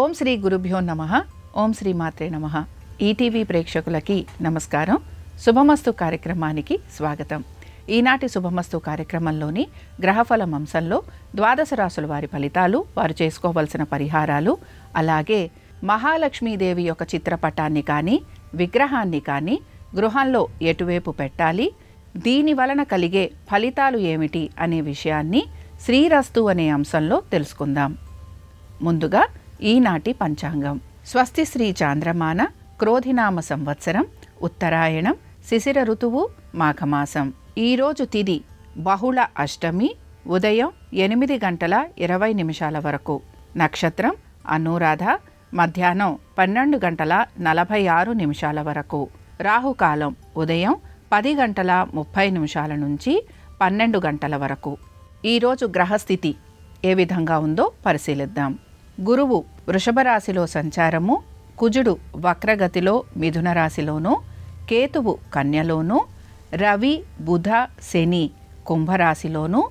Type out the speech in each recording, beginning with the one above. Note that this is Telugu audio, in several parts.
ఓం శ్రీ గురుభ్యో నమః. ఓం శ్రీ మాత్రే నమః. ఈటీవీ ప్రేక్షకులకి నమస్కారం. శుభమస్తు కార్యక్రమానికి స్వాగతం. ఈనాటి శుభమస్తు కార్యక్రమంలోని గ్రహఫలం అంశంలో ద్వాదశ రాశుల వారి ఫలితాలు, వారు చేసుకోవలసిన పరిహారాలు, అలాగే మహాలక్ష్మీదేవి యొక్క చిత్రపటాన్ని కానీ విగ్రహాన్ని కానీ గృహంలో ఎటువైపు పెట్టాలి, దీని వలన కలిగే ఫలితాలు ఏమిటి అనే విషయాన్ని శ్రీరస్తు అనే అంశంలో తెలుసుకుందాం. ముందుగా ఈనాటి పంచాంగం. స్వస్తి శ్రీ చాంద్రమాన క్రోధినామ సంవత్సరం, ఉత్తరాయణం, శిశిర ఋతువు, మాఘమాసం. ఈరోజు తిథి బహుళ అష్టమి, ఉదయం 8:20 వరకు. నక్షత్రం అనురాధ, మధ్యాహ్నం 12:46 వరకు. రాహుకాలం ఉదయం 10:30 నుంచి 12 వరకు. ఈరోజు గ్రహస్థితి ఏ విధంగా ఉందో పరిశీలిద్దాం. గురువు వృషభ రాశిలో సంచారము, కుజుడు వక్రగతిలో మిథున రాశిలోనూ, కేతువు కన్యలోనూ, రవి బుధ శని కుంభరాశిలోనూ,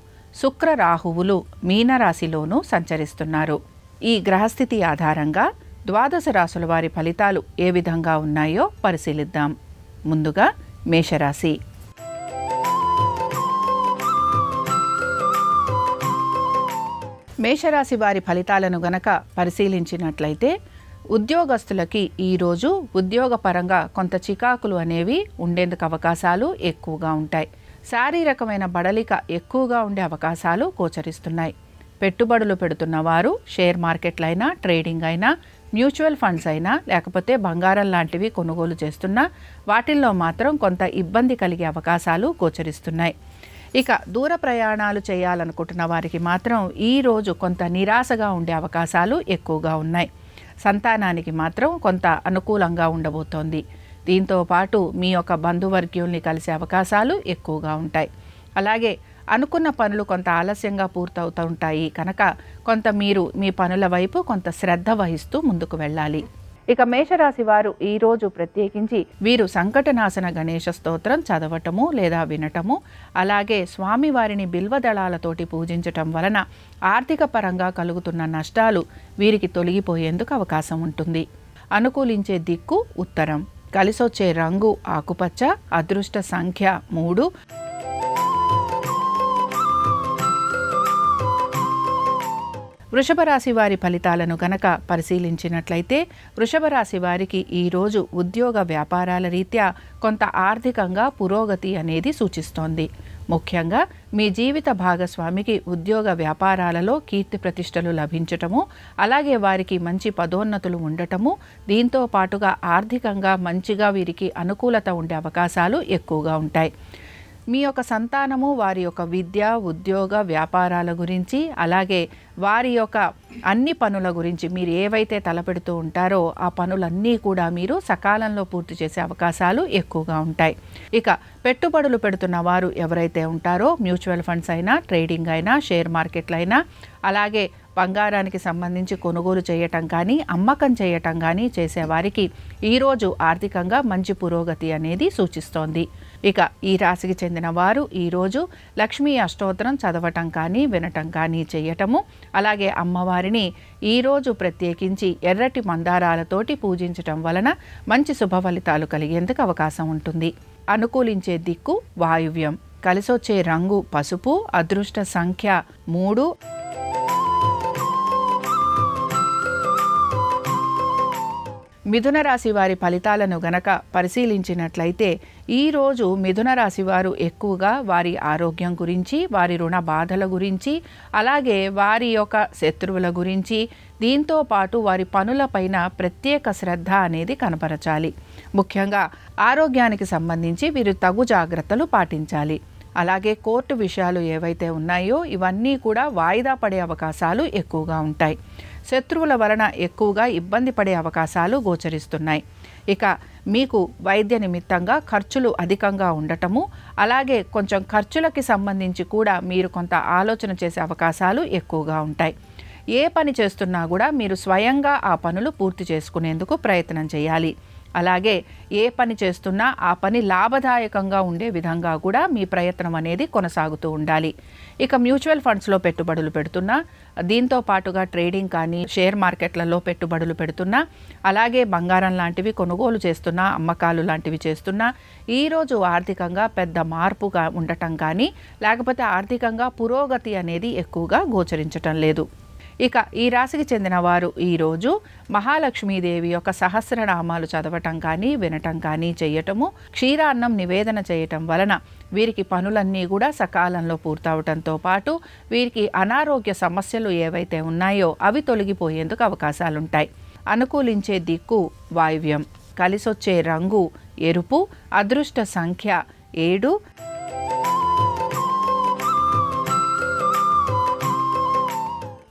శుక్ర రాహువులు మీనరాశిలోనూ సంచరిస్తున్నారు. ఈ గ్రహస్థితి ఆధారంగా ద్వాదశ రాశుల వారి ఫలితాలు ఏ విధంగా ఉన్నాయో పరిశీలిద్దాం. ముందుగా మేషరాశి. మేషరాశి వారి ఫలితాలను గనక పరిశీలించినట్లయితే ఉద్యోగస్తులకి ఈరోజు ఉద్యోగపరంగా కొంత చికాకులు అనేవి ఉండేందుకు అవకాశాలు ఎక్కువగా ఉంటాయి. శారీరకమైన బడలిక ఎక్కువగా ఉండే అవకాశాలు గోచరిస్తున్నాయి. పెట్టుబడులు పెడుతున్న వారు షేర్ మార్కెట్లైనా, ట్రేడింగ్ అయినా, మ్యూచువల్ ఫండ్స్ అయినా, లేకపోతే బంగారం లాంటివి కొనుగోలు చేస్తున్నా వాటిల్లో మాత్రం కొంత ఇబ్బంది కలిగే అవకాశాలు గోచరిస్తున్నాయి. ఇక దూర ప్రయాణాలు చేయాలనుకుంటున్న వారికి మాత్రం ఈరోజు కొంత నిరాశగా ఉండే అవకాశాలు ఎక్కువగా ఉన్నాయి. సంతానానికి మాత్రం కొంత అనుకూలంగా ఉండబోతోంది. దీంతో పాటు మీ యొక్క బంధువర్గీయుల్ని కలిసే అవకాశాలు ఎక్కువగా ఉంటాయి. అలాగే అనుకున్న పనులు కొంత ఆలస్యంగా పూర్తవుతూ ఉంటాయి కనుక కొంత మీరు మీ పనుల వైపు కొంత శ్రద్ధ వహిస్తూ ముందుకు వెళ్ళాలి. ఇక మేషరాశి వారు ఈరోజు ప్రత్యేకించి వీరు సంకటనాశన గణేశ స్తోత్రం చదవటము లేదా వినటము, అలాగే స్వామివారిని బిల్వదళాలతోటి పూజించటం వలన ఆర్థిక పరంగా కలుగుతున్న నష్టాలు వీరికి తొలగిపోయేందుకు అవకాశం ఉంటుంది. అనుకూలించే దిక్కు ఉత్తరం. కలిసొచ్చే రంగు ఆకుపచ్చ. అదృష్ట సంఖ్య 3. వృషభ రాశి వారి ఫలితాలను గనక పరిశీలించినట్లయితే వృషభ రాశి వారికి ఈరోజు ఉద్యోగ వ్యాపారాల రీత్యా కొంత ఆర్థికంగా పురోగతి అనేది సూచిస్తోంది. ముఖ్యంగా మీ జీవిత భాగస్వామికి ఉద్యోగ వ్యాపారాలలో కీర్తి ప్రతిష్టలు లభించటము, అలాగే వారికి మంచి పదోన్నతులు ఉండటము, దీంతో పాటుగా ఆర్థికంగా మంచిగా వీరికి అనుకూలత ఉండే అవకాశాలు ఎక్కువగా ఉంటాయి. మీ యొక్క సంతానము వారి యొక్క విద్య, ఉద్యోగ వ్యాపారాల గురించి, అలాగే వారి యొక్క అన్ని పనుల గురించి మీరు ఏవైతే తలపెడుతూ ఉంటారో ఆ పనులన్నీ కూడా మీరు సకాలంలో పూర్తి చేసే అవకాశాలు ఎక్కువగా ఉంటాయి. ఇక పెట్టుబడులు పెడుతున్న వారు ఎవరైతే ఉంటారో మ్యూచువల్ ఫండ్స్ అయినా, ట్రేడింగ్ అయినా, షేర్ మార్కెట్లైనా, అలాగే బంగారానికి సంబంధించి కొనుగోలు చేయటం కానీ, అమ్మకం చేయటం కానీ చేసేవారికి ఈరోజు ఆర్థికంగా మంచి పురోగతి అనేది సూచిస్తోంది. ఇక ఈ రాశికి చెందిన వారు ఈరోజు లక్ష్మీ అష్టోత్తరం చదవటం కానీ, వినటం కానీ చేయటము, అలాగే అమ్మవారిని ఈరోజు ప్రత్యేకించి ఎర్రటి మందారాలతోటి పూజించటం వలన మంచి శుభ ఫలితాలు కలిగేందుకు అవకాశం ఉంటుంది. అనుకూలించే దిక్కు వాయువ్యం. కలిసొచ్చే రంగు పసుపు. అదృష్ట సంఖ్య 3. మిథున రాశి వారి ఫలితాలను గనక పరిశీలించినట్లయితే ఈరోజు మిథున రాశి వారు ఎక్కువగా వారి ఆరోగ్యం గురించి, వారి రుణ బాధల గురించి, అలాగే వారి యొక్క శత్రువుల గురించి, దీంతో పాటు వారి పనులపైన ప్రత్యేక శ్రద్ధ అనేది కనపరచాలి. ముఖ్యంగా ఆరోగ్యానికి సంబంధించి వీరు తగు జాగ్రత్తలు పాటించాలి. అలాగే కోర్టు విషయాలు ఏవైతే ఉన్నాయో ఇవన్నీ కూడా వాయిదా పడే అవకాశాలు ఎక్కువగా ఉంటాయి. శత్రువుల వలన ఎక్కువగా ఇబ్బంది పడే అవకాశాలు గోచరిస్తున్నాయి. ఇక మీకు వైద్య నిమిత్తంగా ఖర్చులు అధికంగా ఉండటము, అలాగే కొంచెం ఖర్చులకి సంబంధించి కూడా మీరు కొంత ఆలోచన చేసే అవకాశాలు ఎక్కువగా ఉంటాయి. ఏ పని చేస్తున్నా కూడా మీరు స్వయంగా ఆ పనులు పూర్తి చేసుకునేందుకు ప్రయత్నం చేయాలి. అలాగే ఏ పని చేస్తున్నా ఆ పని లాభదాయకంగా ఉండే విధంగా కూడా మీ ప్రయత్నం అనేది కొనసాగుతూ ఉండాలి. ఇక మ్యూచువల్ ఫండ్స్లో పెట్టుబడులు పెడుతున్నా, దీంతో పాటుగా ట్రేడింగ్ కానీ షేర్ మార్కెట్లలో పెట్టుబడులు పెడుతున్నా, అలాగే బంగారం లాంటివి కొనుగోలు చేస్తున్నా, అమ్మకాలు లాంటివి చేస్తున్నా, ఈరోజు ఆర్థికంగా పెద్ద మార్పుగా ఉండటం కానీ లేకపోతే ఆర్థికంగా పురోగతి అనేది ఎక్కువగా గోచరించటం లేదు. ఇక ఈ రాశికి చెందిన వారు ఈరోజు మహాలక్ష్మీదేవి యొక్క సహస్రనామాలు చదవటం కానీ వినటం కానీ చేయటము, క్షీరాన్నం నివేదన చేయటం వలన వీరికి పనులన్నీ కూడా సకాలంలో పూర్తవటంతో పాటు వీరికి అనారోగ్య సమస్యలు ఏవైతే ఉన్నాయో అవి తొలగిపోయేందుకు అవకాశాలుంటాయి. అనుకూలించే దిక్కు వాయువ్యం, కలిసొచ్చే రంగు ఎరుపు, అదృష్ట సంఖ్య 7.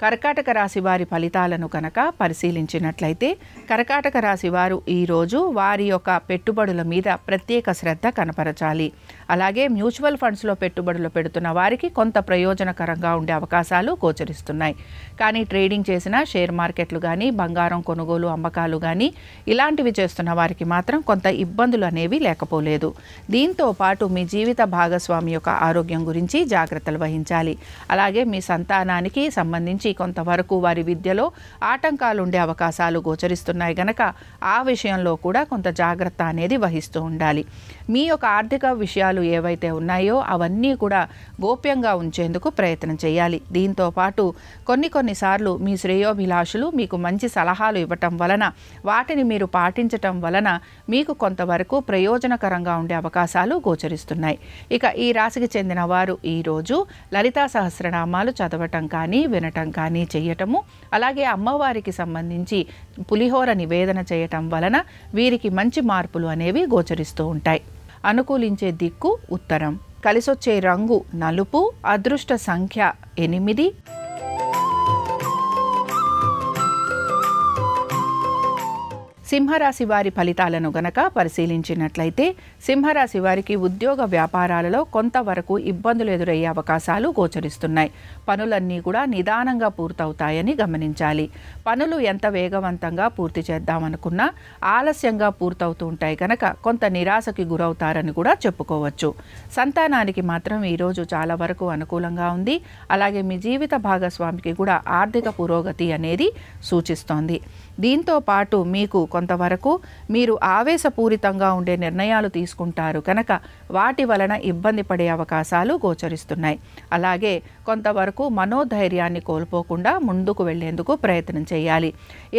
కర్కాటక రాశి వారి ఫలితాలను కనుక పరిశీలించినట్లయితే కర్కాటక రాశి వారు ఈరోజు వారి యొక్క పెట్టుబడుల మీద ప్రత్యేక శ్రద్ధ కనపరచాలి. అలాగే మ్యూచువల్ ఫండ్స్లో పెట్టుబడులు పెడుతున్న వారికి కొంత ప్రయోజనకరంగా ఉండే అవకాశాలు గోచరిస్తున్నాయి. కానీ ట్రేడింగ్ చేసిన షేర్ మార్కెట్లు కానీ బంగారం కొనుగోలు అమ్మకాలు కానీ ఇలాంటివి చేస్తున్న వారికి మాత్రం కొంత ఇబ్బందులు అనేవి లేకపోలేదు. దీంతో పాటు మీ జీవిత భాగస్వామి యొక్క ఆరోగ్యం గురించి జాగ్రత్తలు వహించాలి. అలాగే మీ సంతానానికి సంబంధించి కొంతవరకు వారి విద్యలో ఆటంకాలు ఉండే అవకాశాలు గోచరిస్తున్నాయి గనక ఆ విషయంలో కూడా కొంత జాగ్రత్త అనేది వహిస్తూ ఉండాలి. మీ యొక్క ఆర్థిక విషయాలు ఏవైతే ఉన్నాయో అవన్నీ కూడా గోప్యంగా ఉంచేందుకు ప్రయత్నం చేయాలి. దీంతో పాటు కొన్నిసార్లు మీ శ్రేయోభిలాషులు మీకు మంచి సలహాలు ఇవ్వటం వలన వాటిని మీరు పాటించటం వలన మీకు కొంతవరకు ప్రయోజనకరంగా ఉండే అవకాశాలు గోచరిస్తున్నాయి. ఇక ఈ రాశికి చెందిన వారు ఈరోజు లలితా సహస్రనామాలు చదవటం కానీ వినటం కానీ చేయటము, అలాగే అమ్మవారికి సంబంధించి పులిహోర నివేదన చేయటం వలన వీరికి మంచి మార్పులు అనేవి గోచరిస్తూ ఉంటాయి. అనుకూలించే దిక్కు ఉత్తరం, కలిసొచ్చే రంగు నలుపు, అదృష్ట సంఖ్య 8. సింహరాశి వారి ఫలితాలను గనక పరిశీలించినట్లయితే సింహరాశి వారికి ఉద్యోగ వ్యాపారాలలో కొంతవరకు ఇబ్బందులు ఎదురయ్యే అవకాశాలు గోచరిస్తున్నాయి. పనులన్నీ కూడా నిదానంగా పూర్తవుతాయని గమనించాలి. పనులు ఎంత వేగవంతంగా పూర్తి చేద్దామనుకున్నా ఆలస్యంగా పూర్తవుతూ ఉంటాయి కనుక కొంత నిరాశకి గురవుతారని కూడా చెప్పుకోవచ్చు. సంతానానికి మాత్రం ఈరోజు చాలా వరకు అనుకూలంగా ఉంది. అలాగే మీ జీవిత భాగస్వామికి కూడా ఆర్థిక పురోగతి అనేది సూచిస్తోంది. దీంతో పాటు మీకు కొంతవరకు మీరు ఆవేశపూరితంగా ఉండే నిర్ణయాలు తీసుకుంటారు కనుక వాటి వలన ఇబ్బంది పడే అవకాశాలు గోచరిస్తున్నాయి. అలాగే కొంతవరకు మనోధైర్యాన్ని కోల్పోకుండా ముందుకు వెళ్లేందుకు ప్రయత్నం చేయాలి.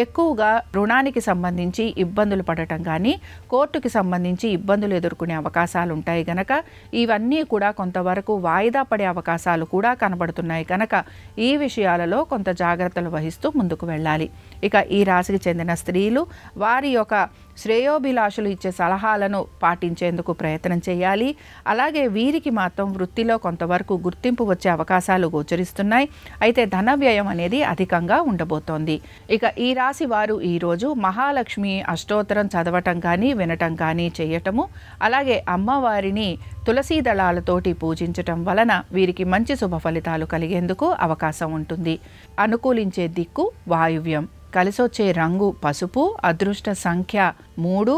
ఎక్కువగా రుణానికి సంబంధించి ఇబ్బందులు పడటం కానీ కోర్టుకి సంబంధించి ఇబ్బందులు ఎదుర్కొనే అవకాశాలు ఉంటాయి కనుక ఇవన్నీ కూడా కొంతవరకు వాయిదా పడే అవకాశాలు కూడా కనబడుతున్నాయి కనుక ఈ విషయాలలో కొంత జాగ్రత్తలు వహిస్తూ ముందుకు వెళ్ళాలి. ఇక ఈ రాశికి చెందిన స్త్రీలు వారి యొక్క శ్రేయోభిలాషులు ఇచ్చే సలహాలను పాటించేందుకు ప్రయత్నం చేయాలి. అలాగే వీరికి మాత్రం వృత్తిలో కొంతవరకు గుర్తింపు వచ్చే అవకాశాలు గోచరిస్తున్నాయి. అయితే ధన వ్యయం అనేది అధికంగా ఉండబోతోంది. ఇక ఈ రాశి వారు ఈరోజు మహాలక్ష్మి అష్టోత్తరం చదవటం కానీ వినటం కానీ చేయటము, అలాగే అమ్మవారిని తులసీ దళాలతోటి పూజించటం వలన వీరికి మంచి శుభ ఫలితాలు కలిగేందుకు అవకాశం ఉంటుంది. అనుకూలించే దిక్కు వాయువ్యం, కలిసొచ్చే రంగు పసుపు, అదృష్ట సంఖ్య 3.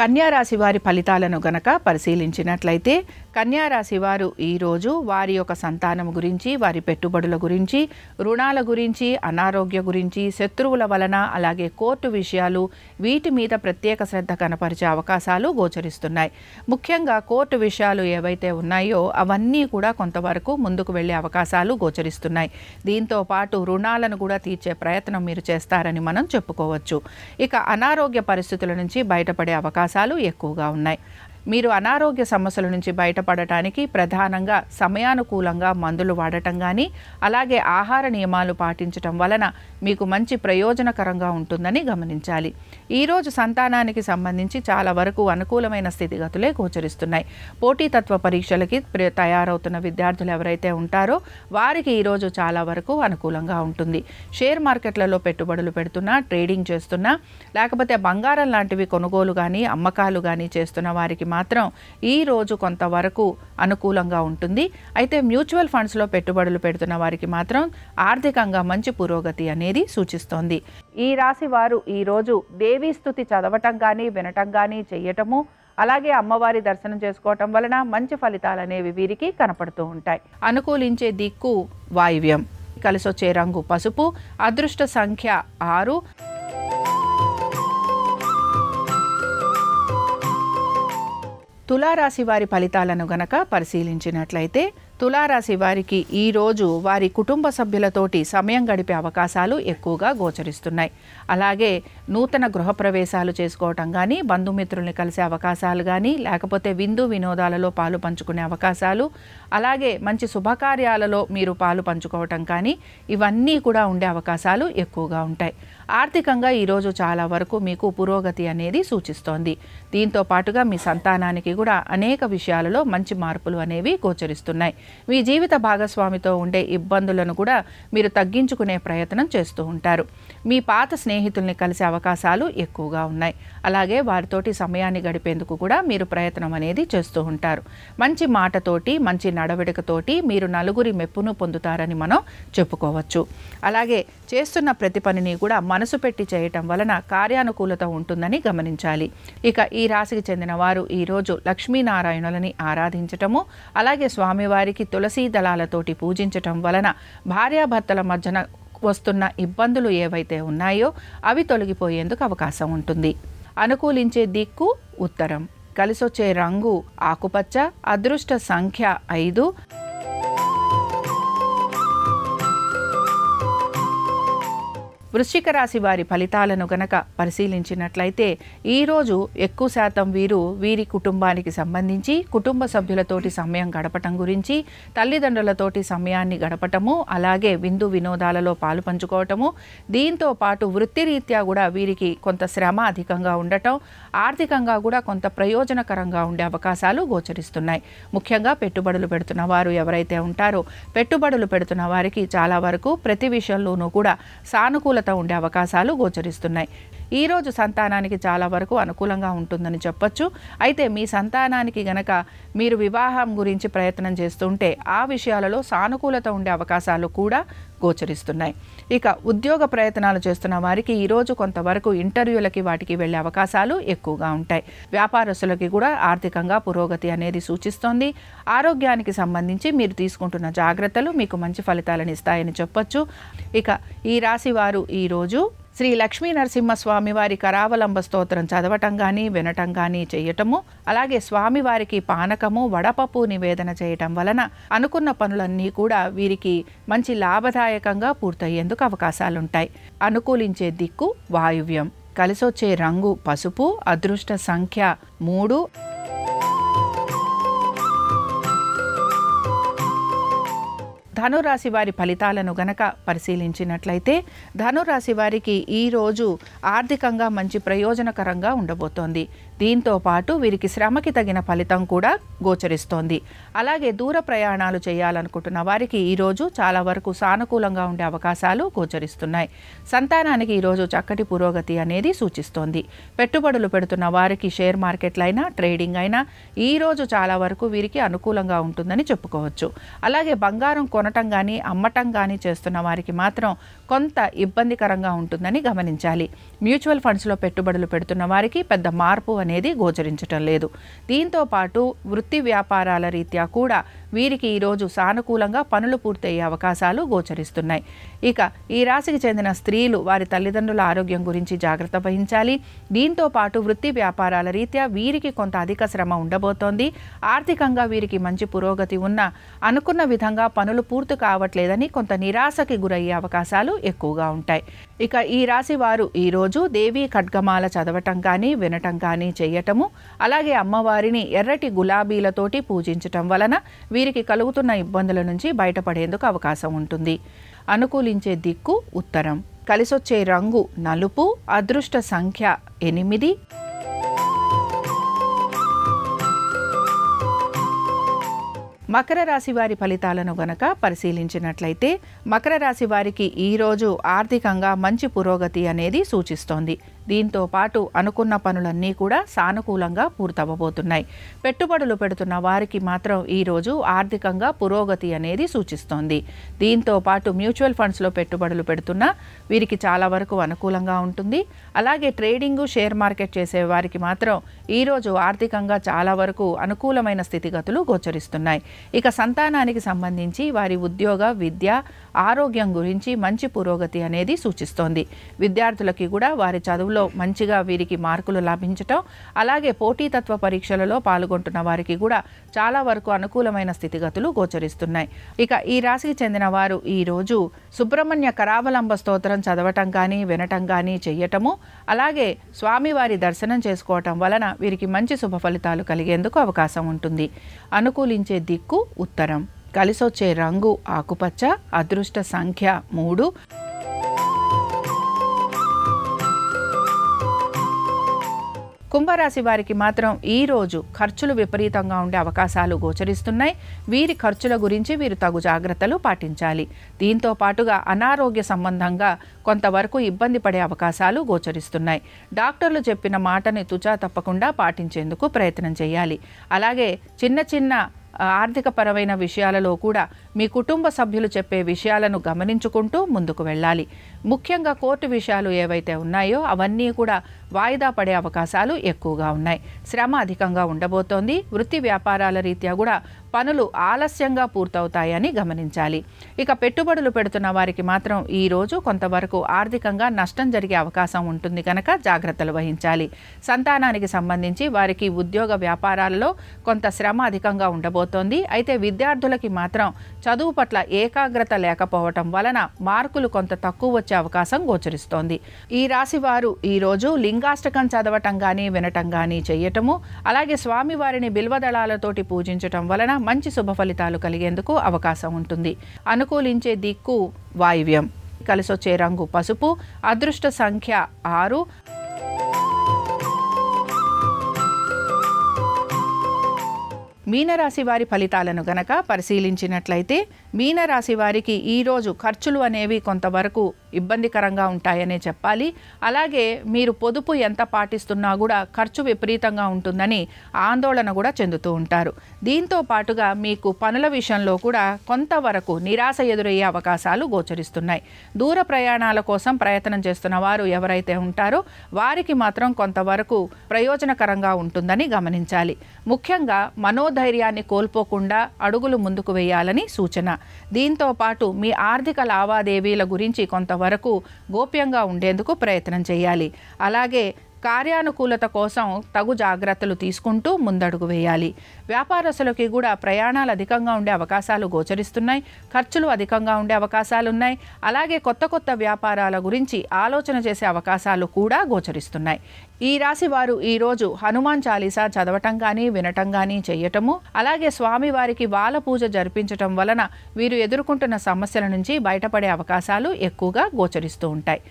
కన్యారాశి వారి ఫలితాలను గనక పరిశీలించినట్లయితే కన్యారాశి వారు ఈరోజు వారి యొక్క సంతానం గురించి, వారి పెట్టుబడుల గురించి, రుణాల గురించి, అనారోగ్య గురించి, శత్రువుల వలన, అలాగే కోర్టు విషయాలు వీటి మీద ప్రత్యేక శ్రద్ధ కనపరిచే అవకాశాలు గోచరిస్తున్నాయి. ముఖ్యంగా కోర్టు విషయాలు ఏవైతే ఉన్నాయో అవన్నీ కూడా కొంతవరకు ముందుకు వెళ్ళే అవకాశాలు గోచరిస్తున్నాయి. దీంతో పాటు రుణాలను కూడా తీర్చే ప్రయత్నం మీరు చేస్తారని మనం చెప్పుకోవచ్చు. ఇక అనారోగ్య పరిస్థితుల నుంచి బయటపడే అవకాశాలు ఎక్కువగా ఉన్నాయి. మీరు అనారోగ్య సమస్యల నుంచి బయటపడటానికి ప్రధానంగా సమయానుకూలంగా మందులు వాడటం కానీ, అలాగే ఆహార నియమాలు పాటించటం వలన మీకు మంచి ప్రయోజనకరంగా ఉంటుందని గమనించాలి. ఈరోజు సంతానానికి సంబంధించి చాలా వరకు అనుకూలమైన స్థితిగతులే గోచరిస్తున్నాయి. పోటీతత్వ పరీక్షలకి తయారవుతున్న విద్యార్థులు ఎవరైతే ఉంటారో వారికి ఈరోజు చాలా వరకు అనుకూలంగా ఉంటుంది. షేర్ మార్కెట్లలో పెట్టుబడులు పెడుతున్నా, ట్రేడింగ్ చేస్తున్నా, లేకపోతే బంగారం లాంటివి కొనుగోలు కానీ అమ్మకాలు కానీ చేస్తున్న వారికి మాత్రం ఈ రోజు కొంతవరకు అనుకూలంగా ఉంటుంది. అయితే మ్యూచువల్ ఫండ్స్లో పెట్టుబడులు పెడుతున్న వారికి మాత్రం ఆర్థికంగా మంచి పురోగతి అనేది సూచిస్తోంది. ఈ రాశి వారు ఈరోజు దేవీ స్తుతి చదవటం కానీ వినటం కానీ చెయ్యటము, అలాగే అమ్మవారి దర్శనం చేసుకోవటం వలన మంచి ఫలితాలు అనేవి వీరికి కనపడుతూ ఉంటాయి. అనుకూలించే దిక్కు వాయువ్యం, కలిసొచ్చే రంగు పసుపు, అదృష్ట సంఖ్య 6. తులారాశి వారి ఫలితాలను గనక పరిశీలించినట్లయితే తులారాశి వారికి ఈరోజు వారి కుటుంబ సభ్యులతోటి సమయం గడిపే అవకాశాలు ఎక్కువగా గోచరిస్తున్నాయి. అలాగే నూతన గృహప్రవేశాలు చేసుకోవటం కానీ, బంధుమిత్రుల్ని కలిసే అవకాశాలు కానీ, లేకపోతే విందు వినోదాలలో పాలు పంచుకునే అవకాశాలు, అలాగే మంచి శుభకార్యాలలో మీరు పాలు పంచుకోవటం కానీ, ఇవన్నీ కూడా ఉండే అవకాశాలు ఎక్కువగా ఉంటాయి. ఆర్థికంగా ఈరోజు చాలా వరకు మీకు పురోగతి అనేది సూచిస్తోంది. దీంతో పాటుగా మీ సంతానానికి కూడా అనేక విషయాలలో మంచి మార్పులు అనేవి గోచరిస్తున్నాయి. మీ జీవిత భాగస్వామితో ఉండే ఇబ్బందులను కూడా మీరు తగ్గించుకునే ప్రయత్నం చేస్తూ ఉంటారు. మీ పాత స్నేహితుల్ని కలిసే అవకాశాలు ఎక్కువగా ఉన్నాయి. అలాగే వారితోటి సమయాన్ని గడిపేందుకు కూడా మీరు ప్రయత్నం అనేది చేస్తూ ఉంటారు. మంచి మాటతోటి, మంచి నడవడికతోటి మీరు నలుగురి మెప్పును పొందుతారని మనం చెప్పుకోవచ్చు. అలాగే చేస్తున్న ప్రతి పనిని కూడా మనసు పెట్టి చేయటం వలన కార్యానుకూలత ఉంటుందని గమనించాలి. ఇక ఈ రాశికి చెందిన వారు ఈరోజు లక్ష్మీనారాయణులని ఆరాధించటము, అలాగే స్వామివారికి తులసీ దళాలతోటి పూజించటం వలన భార్యాభర్తల మధ్యన వస్తున్న ఇబ్బందులు ఏవైతే ఉన్నాయో అవి తొలగిపోయేందుకు అవకాశం ఉంటుంది. అనుకూలించే దిక్కు ఉత్తరం, కలిసొచ్చే రంగు ఆకుపచ్చ, అదృష్ట సంఖ్య 5. వృశ్చిక రాశి వారి ఫలితాలను గనక పరిశీలించినట్లయితే ఈరోజు ఎక్కువ శాతం వీరి కుటుంబానికి సంబంధించి కుటుంబ సభ్యులతోటి సమయం గడపటం గురించి, తల్లిదండ్రులతోటి సమయాన్ని గడపటము, అలాగే విందు వినోదాలలో పాలు పంచుకోవటము, దీంతో పాటు వృత్తిరీత్యా కూడా వీరికి కొంత శ్రమ అధికంగా ఉండటం, ఆర్థికంగా కూడా కొంత ప్రయోజనకరంగా ఉండే అవకాశాలు గోచరిస్తున్నాయి. ముఖ్యంగా పెట్టుబడులు పెడుతున్న వారు ఎవరైతే ఉంటారో పెట్టుబడులు పెడుతున్న వారికి చాలా వరకు ప్రతి విషయంలోనూ కూడా సానుకూల ఉండే అవకాశాలు గోచరిస్తున్నాయి. ఈరోజు సంతానానికి చాలా వరకు అనుకూలంగా ఉంటుందని చెప్పొచ్చు. అయితే మీ సంతానానికి గనక మీరు వివాహం గురించి ప్రయత్నం చేస్తుంటే ఆ విషయాలలో సానుకూలత ఉండే అవకాశాలు కూడా గోచరిస్తున్నాయి. ఇక ఉద్యోగ ప్రయత్నాలు చేస్తున్న వారికి ఈరోజు కొంతవరకు ఇంటర్వ్యూలకి వాటికి వెళ్ళే అవకాశాలు ఎక్కువగా ఉంటాయి. వ్యాపారస్తులకి కూడా ఆర్థికంగా పురోగతి అనేది సూచిస్తోంది. ఆరోగ్యానికి సంబంధించి మీరు తీసుకుంటున్న జాగ్రత్తలు మీకు మంచి ఫలితాలను ఇస్తాయని చెప్పొచ్చు. ఇక ఈ రాశి వారు ఈరోజు శ్రీ లక్ష్మీ నరసింహస్వామి వారి కరావలంబ స్తోత్రం చదవటం కానీ, వినటం కానీ చేయటము, అలాగే స్వామివారికి పానకము, వడపప్పు నివేదన చేయటం వలన అనుకున్న పనులన్నీ కూడా వీరికి మంచి లాభదాయకంగా పూర్తయ్యేందుకు అవకాశాలుంటాయి. అనుకూలించే దిక్కు వాయువ్యం, కలిసొచ్చే రంగు పసుపు, అదృష్ట సంఖ్య 3. ధనురాశి వారి ఫలితాలను గనక పరిశీలించినట్లయితే ధనురాశి వారికి ఈరోజు ఆర్థికంగా మంచి ప్రయోజనకరంగా ఉండబోతోంది. దీంతో పాటు వీరికి శ్రమకి తగిన ఫలితం కూడా గోచరిస్తోంది. అలాగే దూర ప్రయాణాలు చేయాలనుకుంటున్న వారికి ఈరోజు చాలా వరకు సానుకూలంగా ఉండే అవకాశాలు గోచరిస్తున్నాయి. సంతానానికి ఈరోజు చక్కటి పురోగతి అనేది సూచిస్తోంది. పెట్టుబడులు పెడుతున్న వారికి షేర్ మార్కెట్లైనా, ట్రేడింగ్ అయినా ఈరోజు చాలా వరకు వీరికి అనుకూలంగా ఉంటుందని చెప్పుకోవచ్చు. అలాగే బంగారం కొనటం కానీ, అమ్మటం కానీ చేస్తున్న వారికి మాత్రం కొంత ఇబ్బందికరంగా ఉంటుందని గమనించాలి. మ్యూచువల్ ఫండ్స్లో పెట్టుబడులు పెడుతున్న వారికి పెద్ద మార్పు అనేది గోచరించటం లేదు. దీంతో పాటు వృత్తి వ్యాపారాల రీత్యా కూడా వీరికి ఈరోజు సానుకూలంగా పనులు పూర్తయ్యే అవకాశాలు గోచరిస్తున్నాయి. ఇక ఈ రాశికి చెందిన స్త్రీలు వారి తల్లిదండ్రుల ఆరోగ్యం గురించి జాగ్రత్త వహించాలి. దీంతో పాటు వృత్తి వ్యాపారాల రీత్యా వీరికి కొంత అధిక శ్రమ ఉండబోతోంది. ఆర్థికంగా వీరికి మంచి పురోగతి ఉన్నా అనుకున్న విధంగా పనులు పూర్తి కావట్లేదని కొంత నిరాశకి గురయ్యే అవకాశాలు ఎక్కువగా ఉంటాయి. ఇక ఈ రాశి వారు ఈరోజు దేవీ ఖడ్గమాల చదవటం కానీ, వినటం కానీ చేయటము, అలాగే అమ్మవారిని ఎర్రటి గులాబీలతోటి పూజించటం వలన వీరికి కలుగుతున్న ఇబ్బందుల నుంచి బయటపడేందుకు అవకాశం ఉంటుంది. అనుకూలించే దిక్కు ఉత్తరం, కలిసొచ్చే రంగు నలుపు, అదృష్ట సంఖ్య 8. మకర రాశి వారి ఫలితాలను గనక పరిశీలించినట్లయితే మకర రాశి వారికి ఈరోజు ఆర్థికంగా మంచి పురోగతి అనేది సూచిస్తోంది. దీంతో పాటు అనుకున్న పనులన్నీ కూడా సానుకూలంగా పూర్తవబోతున్నాయి. పెట్టుబడులు పెడుతున్న వారికి మాత్రం ఈరోజు ఆర్థికంగా పురోగతి అనేది సూచిస్తోంది. దీంతో పాటు మ్యూచువల్ ఫండ్స్లో పెట్టుబడులు పెడుతున్న వీరికి చాలా వరకు అనుకూలంగా ఉంటుంది. అలాగే ట్రేడింగు, షేర్ మార్కెట్ చేసే వారికి మాత్రం ఈరోజు ఆర్థికంగా చాలా వరకు అనుకూలమైన స్థితిగతులు గోచరిస్తున్నాయి. ఇక సంతానానికి సంబంధించి వారి ఉద్యోగ, విద్య, ఆరోగ్యం గురించి మంచి పురోగతి అనేది సూచిస్తోంది. విద్యార్థులకి కూడా వారి చదువులో మంచిగా వీరికి మార్కులు లభించటం, అలాగే పోటీతత్వ పరీక్షలలో పాల్గొంటున్న వారికి కూడా చాలా వరకు అనుకూలమైన స్థితిగతులు గోచరిస్తున్నాయి. ఇక ఈ రాశికి చెందిన వారు ఈరోజు సుబ్రహ్మణ్య కరావలంబ స్తోత్రం చదవటం కానీ, వినటం కానీ చెయ్యటము, అలాగే స్వామివారి దర్శనం చేసుకోవటం వలన వీరికి మంచి శుభ ఫలితాలు కలిగేందుకు అవకాశం ఉంటుంది. అనుకూలించే దిక్కు ఉత్తరం. కలిసొచ్చే రంగు ఆకుపచ్చ. అదృష్ట సంఖ్య 3. కుంభరాశి వారికి మాత్రం ఈరోజు ఖర్చులు విపరీతంగా ఉండే అవకాశాలు గోచరిస్తున్నాయి. వీరి ఖర్చుల గురించి వీరు తగు జాగ్రత్తలు పాటించాలి. దీంతో పాటుగా అనారోగ్య సంబంధంగా కొంతవరకు ఇబ్బంది పడే అవకాశాలు గోచరిస్తున్నాయి. డాక్టర్లు చెప్పిన మాటని తుచా తప్పకుండా పాటించేందుకు ప్రయత్నం చేయాలి. అలాగే చిన్న చిన్న ఆర్థికపరమైన విషయాలలో కూడా మీ కుటుంబ సభ్యులు చెప్పే విషయాలను గమనించుకుంటూ ముందుకు వెళ్ళాలి. ముఖ్యంగా కోర్టు విషయాలు ఏవైతే ఉన్నాయో అవన్నీ కూడా వాయిదా పడే అవకాశాలు ఎక్కువగా ఉన్నాయి. శ్రమ అధికంగా ఉండబోతోంది. వృత్తి వ్యాపారాల రీత్యా కూడా పనులు ఆలస్యంగా పూర్తవుతాయని గమనించాలి. ఇక పెట్టుబడులు పెడుతున్న వారికి మాత్రం ఈరోజు కొంతవరకు ఆర్థికంగా నష్టం జరిగే అవకాశం ఉంటుంది కనుక జాగ్రత్తలు వహించాలి. సంతానానికి సంబంధించి వారికి ఉద్యోగ వ్యాపారాలలో కొంత శ్రమ అధికంగా ఉండబోతోంది. అయితే విద్యార్థులకి మాత్రం చదువు పట్ల ఏకాగ్రత లేకపోవటం వలన మార్కులు కొంత తక్కువ వచ్చే అవకాశం గోచరిస్తోంది. ఈ రాశి వారు ఈరోజు లింగాష్టకం చదవటం కానీ, వినటం కానీ చెయ్యటము, అలాగే స్వామివారిని బిల్వదళాలతోటి పూజించటం వలన మంచి శుభ ఫలితాలు కలిగేందుకు అవకాశం ఉంటుంది. అనుకూలించే దిక్కు వాయువ్యం. కలిసొచ్చే రంగు పసుపు. అదృష్ట సంఖ్య 6. మీనరాశి వారి ఫలితాలను గనక పరిశీలించినట్లయితే మీనరాశి వారికి ఈరోజు ఖర్చులు అనేవి కొంతవరకు ఇబ్బందికరంగా ఉంటాయనే చెప్పాలి. అలాగే మీరు పొదుపు ఎంత పాటిస్తున్నా కూడా ఖర్చు విపరీతంగా ఉంటుందని ఆందోళన కూడా చెందుతూ ఉంటారు. దీంతో పాటుగా మీకు పనుల విషయంలో కూడా కొంతవరకు నిరాశ ఎదురయ్యే అవకాశాలు గోచరిస్తున్నాయి. దూర ప్రయాణాల కోసం ప్రయత్నం చేస్తున్న వారు ఎవరైతే ఉంటారో వారికి మాత్రం కొంతవరకు ప్రయోజనకరంగా ఉంటుందని గమనించాలి. ముఖ్యంగా మనోధైర్యాన్ని కోల్పోకుండా అడుగులు ముందుకు వేయాలని సూచన. దీంతో పాటు మీ ఆర్థిక లావాదేవీల గురించి కొంతవరకు గోప్యంగా ఉండేందుకు ప్రయత్నం చేయాలి. అలాగే కార్యానుకూలత కోసం తగు జాగ్రత్తలు తీసుకుంటూ ముందడుగు వేయాలి. వ్యాపారస్తులకి కూడా ప్రయాణాలు అధికంగా ఉండే అవకాశాలు గోచరిస్తున్నాయి. ఖర్చులు అధికంగా ఉండే అవకాశాలు ఉన్నాయి. అలాగే కొత్త కొత్త వ్యాపారాల గురించి ఆలోచన చేసే అవకాశాలు కూడా గోచరిస్తున్నాయి. ఈ రాశి వారు ఈరోజు హనుమాన్ చాలీసా చదవటం కానీ, వినటం కానీ చెయ్యటము, అలాగే స్వామివారికి వాల పూజ జరిపించటం వలన వీరు ఎదుర్కొంటున్న సమస్యల నుంచి బయటపడే అవకాశాలు ఎక్కువగా గోచరిస్తూ ఉంటాయి.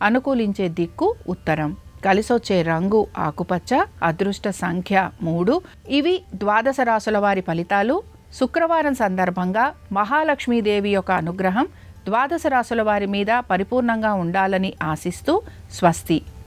అనుకూలించే దిక్కు ఉత్తరం. కలిసొచ్చే రంగు ఆకుపచ్చ. అదృష్ట సంఖ్య 3. ఇవి ద్వాదశ రాశుల వారి ఫలితాలు. శుక్రవారం సందర్భంగా మహాలక్ష్మీదేవి యొక్క అనుగ్రహం ద్వాదశ రాశుల వారి మీద పరిపూర్ణంగా ఉండాలని ఆశిస్తూ స్వస్తి.